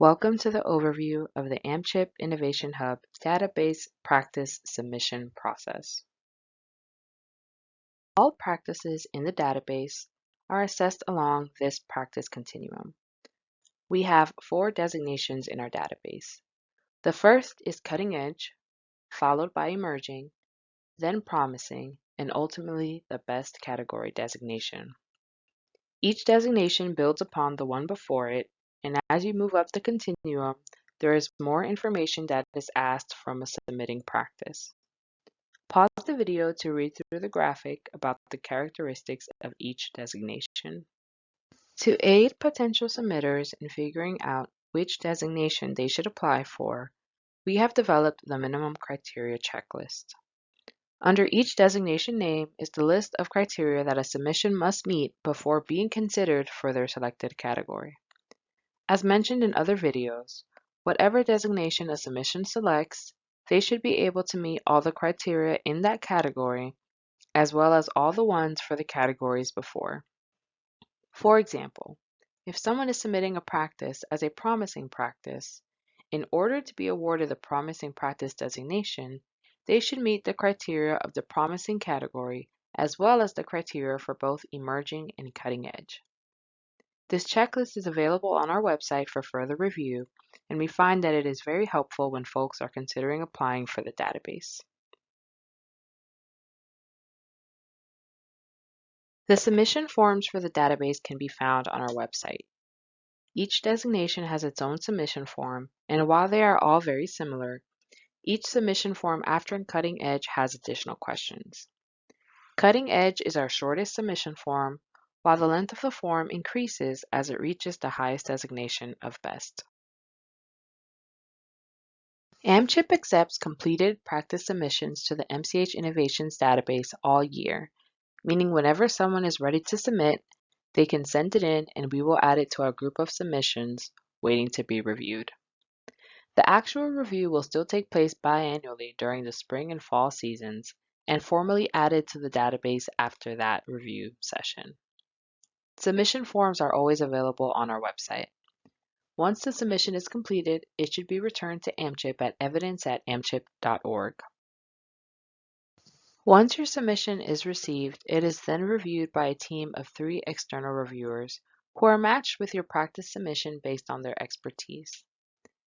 Welcome to the overview of the MCH Innovation Hub Database Practice Submission Process. All practices in the database are assessed along this practice continuum. We have 4 designations in our database. The first is cutting edge, followed by emerging, then promising, and ultimately the best category designation. Each designation builds upon the one before it, and as you move up the continuum, there is more information that is asked from a submitting practice. Pause the video to read through the graphic about the characteristics of each designation. To aid potential submitters in figuring out which designation they should apply for, we have developed the minimum criteria checklist. Under each designation name is the list of criteria that a submission must meet before being considered for their selected category. As mentioned in other videos, whatever designation a submission selects, they should be able to meet all the criteria in that category, as well as all the ones for the categories before. For example, if someone is submitting a practice as a promising practice, in order to be awarded the promising practice designation, they should meet the criteria of the promising category as well as the criteria for both emerging and cutting edge. This checklist is available on our website for further review, and we find that it is very helpful when folks are considering applying for the database. The submission forms for the database can be found on our website. Each designation has its own submission form, and while they are all very similar, each submission form after cutting edge has additional questions. Cutting edge is our shortest submission form, while the length of the form increases as it reaches the highest designation of best. MCH accepts completed practice submissions to the MCH Innovations Database all year, meaning whenever someone is ready to submit, they can send it in and we will add it to our group of submissions waiting to be reviewed. The actual review will still take place biannually during the spring and fall seasons and formally added to the database after that review session. Submission forms are always available on our website. Once the submission is completed, it should be returned to MCH at evidence@mchip.org. Once your submission is received, it is then reviewed by a team of 3 external reviewers who are matched with your practice submission based on their expertise.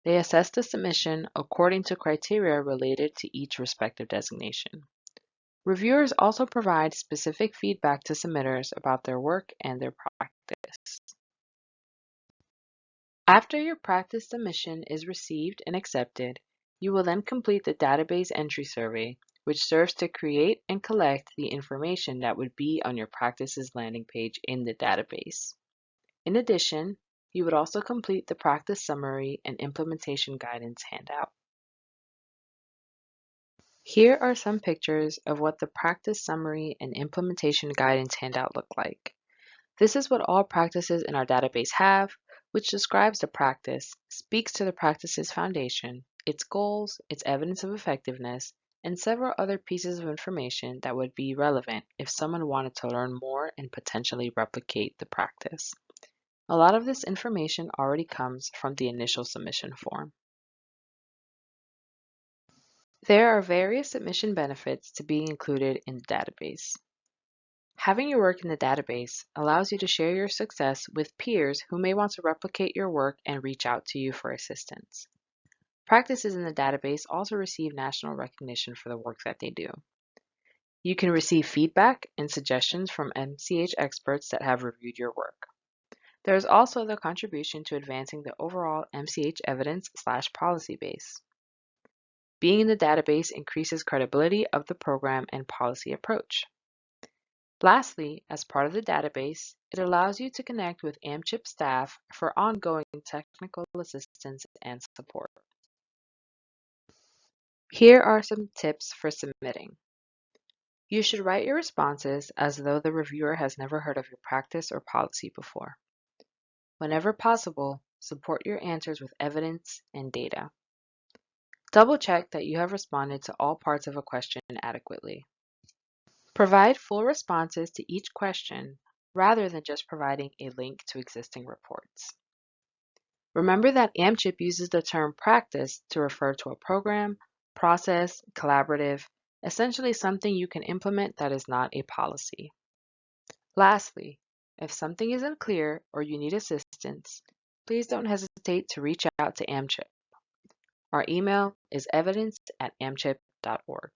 They assess the submission according to criteria related to each respective designation. Reviewers also provide specific feedback to submitters about their work and their practice. After your practice submission is received and accepted, you will then complete the database entry survey, which serves to create and collect the information that would be on your practice's landing page in the database. In addition, you would also complete the practice summary and implementation guidance handout. Here are some pictures of what the practice summary and implementation guidance handout look like. This is what all practices in our database have, which describes the practice, speaks to the practice's foundation, its goals, its evidence of effectiveness, and several other pieces of information that would be relevant if someone wanted to learn more and potentially replicate the practice. A lot of this information already comes from the initial submission form. There are various submission benefits to being included in the database. Having your work in the database allows you to share your success with peers who may want to replicate your work and reach out to you for assistance. Practices in the database also receive national recognition for the work that they do. You can receive feedback and suggestions from MCH experts that have reviewed your work. There is also the contribution to advancing the overall MCH evidence/policy base. Being in the database increases credibility of the program and policy approach. Lastly, as part of the database, it allows you to connect with MCH staff for ongoing technical assistance and support. Here are some tips for submitting. You should write your responses as though the reviewer has never heard of your practice or policy before. Whenever possible, support your answers with evidence and data. Double check that you have responded to all parts of a question adequately. Provide full responses to each question rather than just providing a link to existing reports. Remember that AMCHIP uses the term practice to refer to a program, process, collaborative, essentially something you can implement that is not a policy. Lastly, if something isn't clear or you need assistance, please don't hesitate to reach out to AMCHIP. Our email is evidence@amchip.org.